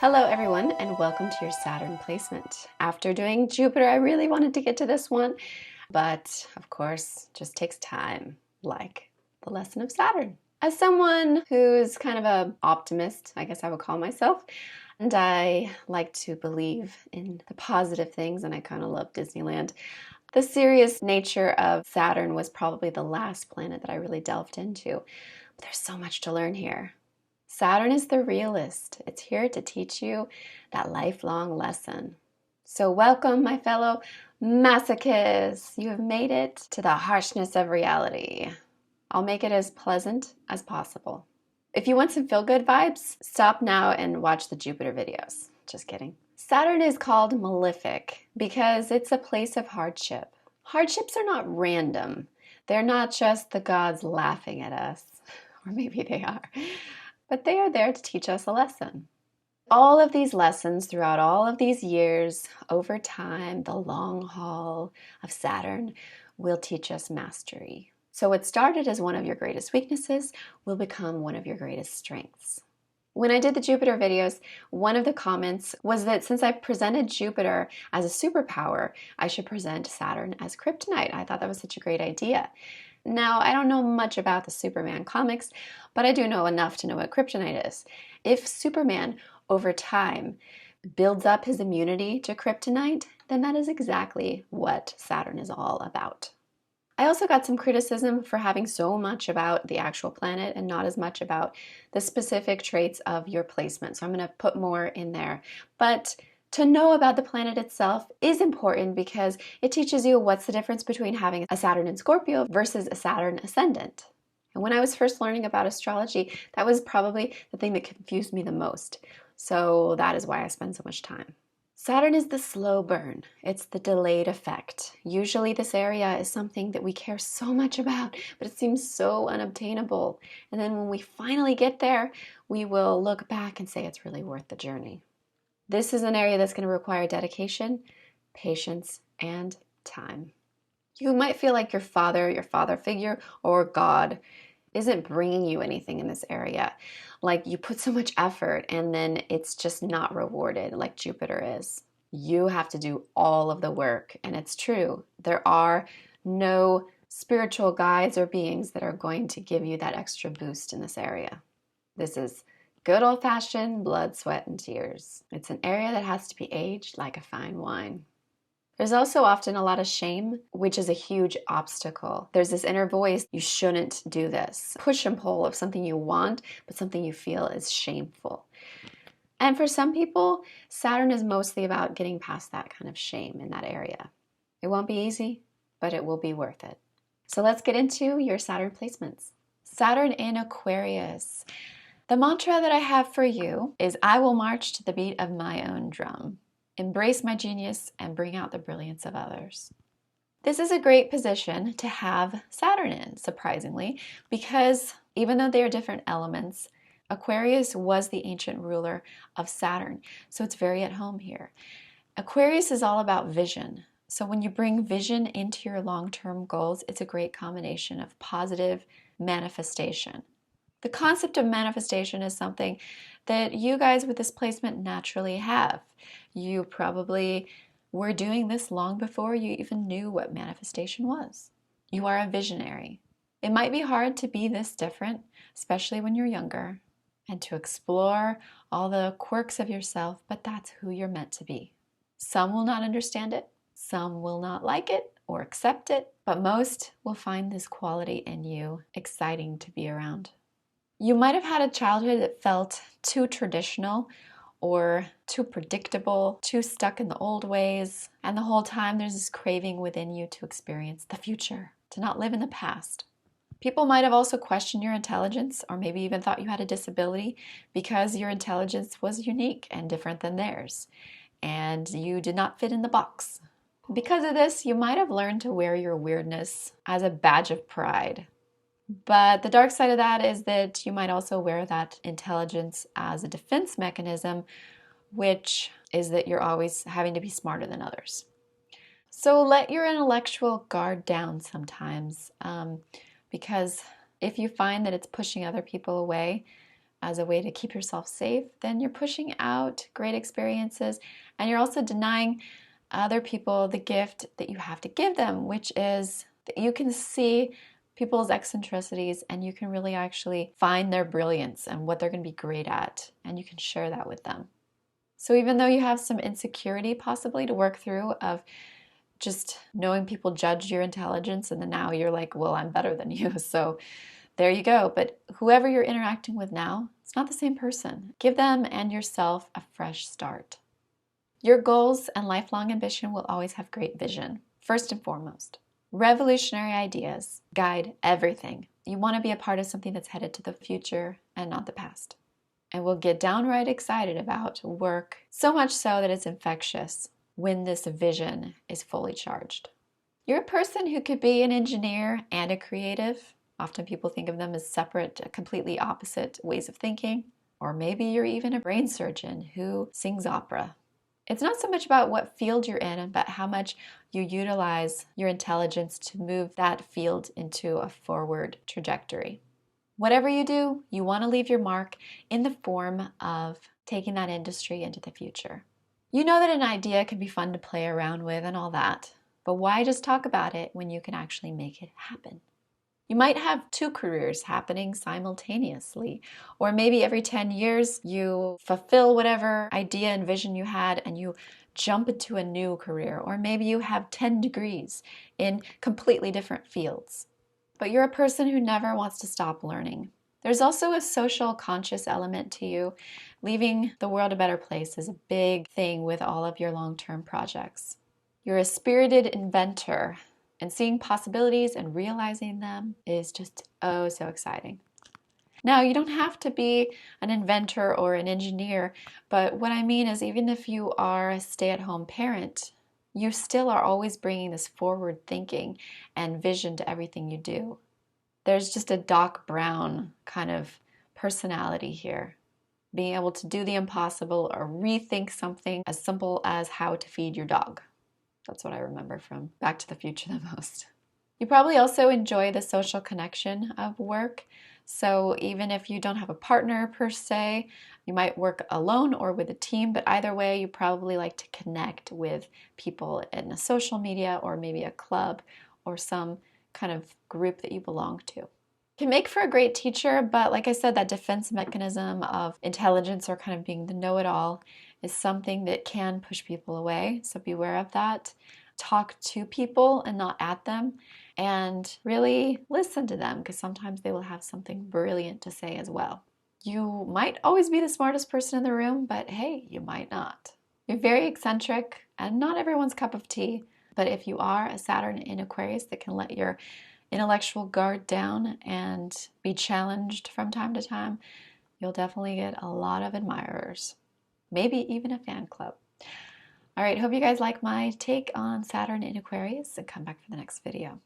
Hello everyone and welcome to your Saturn placement. After doing Jupiter, I really wanted to get to this one, but of course, just takes time, like the lesson of Saturn. As someone who's kind of an optimist, I guess I would call myself, and I like to believe in the positive things and I kind of love Disneyland. The serious nature of Saturn was probably the last planet that I really delved into. But there's so much to learn here. Saturn is the realist. It's here to teach you that lifelong lesson. So welcome, my fellow masochists. You have made it to the harshness of reality. I'll make it as pleasant as possible. If you want some feel-good vibes, stop now and watch the Jupiter videos. Just kidding. Saturn is called malefic because it's a place of hardship. Hardships are not random. They're not just the gods laughing at us, or maybe they are, but they are there to teach us a lesson. All of these lessons throughout all of these years, over time, the long haul of Saturn will teach us mastery. So what started as one of your greatest weaknesses will become one of your greatest strengths. When I did the Jupiter videos, one of the comments was that since I presented Jupiter as a superpower, I should present Saturn as Kryptonite. I thought that was such a great idea. Now, I don't know much about the Superman comics, but I do know enough to know what Kryptonite is. If Superman, over time, builds up his immunity to Kryptonite, then that is exactly what Saturn is all about. I also got some criticism for having so much about the actual planet and not as much about the specific traits of your placement. So I'm going to put more in there. But to know about the planet itself is important because it teaches you what's the difference between having a Saturn in Scorpio versus a Saturn ascendant. And when I was first learning about astrology, that was probably the thing that confused me the most. So that is why I spend so much time. Saturn is the slow burn. It's the delayed effect. Usually this area is something that we care so much about, but it seems so unobtainable. And then when we finally get there, we will look back and say it's really worth the journey. This is an area that's going to require dedication, patience, and time. You might feel like your father figure, or God isn't bringing you anything in this area. Like you put so much effort and then it's just not rewarded like Jupiter is. You have to do all of the work, and it's true. There are no spiritual guides or beings that are going to give you that extra boost in this area. This is good old-fashioned blood, sweat, and tears. It's an area that has to be aged like a fine wine. There's also often a lot of shame, which is a huge obstacle. There's this inner voice, you shouldn't do this. Push and pull of something you want, but something you feel is shameful. And for some people, Saturn is mostly about getting past that kind of shame in that area. It won't be easy, but it will be worth it. So let's get into your Saturn placements. Saturn in Aquarius. The mantra that I have for you is, I will march to the beat of my own drum. Embrace my genius and bring out the brilliance of others. This is a great position to have Saturn in, surprisingly, because even though they are different elements, Aquarius was the ancient ruler of Saturn, so it's very at home here. Aquarius is all about vision. So when you bring vision into your long-term goals, it's a great combination of positive manifestation. The concept of manifestation is something that you guys with this placement naturally have. You probably were doing this long before you even knew what manifestation was. You are a visionary. It might be hard to be this different, especially when you're younger, and to explore all the quirks of yourself, but that's who you're meant to be. Some will not understand it, some will not like it or accept it, but most will find this quality in you exciting to be around. You might have had a childhood that felt too traditional or too predictable, too stuck in the old ways, and the whole time there's this craving within you to experience the future, to not live in the past. People might have also questioned your intelligence, or maybe even thought you had a disability because your intelligence was unique and different than theirs, and you did not fit in the box. Because of this, you might have learned to wear your weirdness as a badge of pride. But the dark side of that is that you might also wear that intelligence as a defense mechanism, which is that you're always having to be smarter than others. So let your intellectual guard down sometimes, because if you find that it's pushing other people away, as a way to keep yourself safe, then you're pushing out great experiences, and you're also denying other people the gift that you have to give them, which is that you can see people's eccentricities and you can really actually find their brilliance and what they're going to be great at, and you can share that with them. So even though you have some insecurity possibly to work through of just knowing people judge your intelligence, and then now you're like, well, I'm better than you, so there you go. But whoever you're interacting with now, it's not the same person. Give them and yourself a fresh start. Your goals and lifelong ambition will always have great vision. First and foremost, revolutionary ideas guide everything. You want to be a part of something that's headed to the future and not the past. And we'll get downright excited about work, so much so that it's infectious when this vision is fully charged. You're a person who could be an engineer and a creative. Often people think of them as separate, completely opposite ways of thinking. Or maybe you're even a brain surgeon who sings opera. It's not so much about what field you're in, but how much you utilize your intelligence to move that field into a forward trajectory. Whatever you do, you want to leave your mark in the form of taking that industry into the future. You know that an idea can be fun to play around with and all that, but why just talk about it when you can actually make it happen? You might have 2 careers happening simultaneously, or maybe every 10 years you fulfill whatever idea and vision you had and you jump into a new career, or maybe you have 10 degrees in completely different fields. But you're a person who never wants to stop learning. There's also a social conscious element to you. Leaving the world a better place is a big thing with all of your long-term projects. You're a spirited inventor, and seeing possibilities and realizing them is just oh so exciting. Now, you don't have to be an inventor or an engineer, but what I mean is even if you are a stay-at-home parent, you still are always bringing this forward thinking and vision to everything you do. There's just a Doc Brown kind of personality here. Being able to do the impossible or rethink something as simple as how to feed your dog. That's what I remember from Back to the Future the most. You probably also enjoy the social connection of work. So even if you don't have a partner per se, you might work alone or with a team, but either way, you probably like to connect with people in a social media or maybe a club or some kind of group that you belong to. Can make for a great teacher, but like I said, that defense mechanism of intelligence or kind of being the know-it-all is something that can push people away, so beware of that. Talk to people and not at them, and really listen to them because sometimes they will have something brilliant to say as well. You might always be the smartest person in the room, but hey, you might not. You're very eccentric and not everyone's cup of tea, but if you are a Saturn in Aquarius that can let your intellectual guard down and be challenged from time to time, you'll definitely get a lot of admirers. Maybe even a fan club. All right, hope you guys like my take on Saturn in Aquarius, and come back for the next video.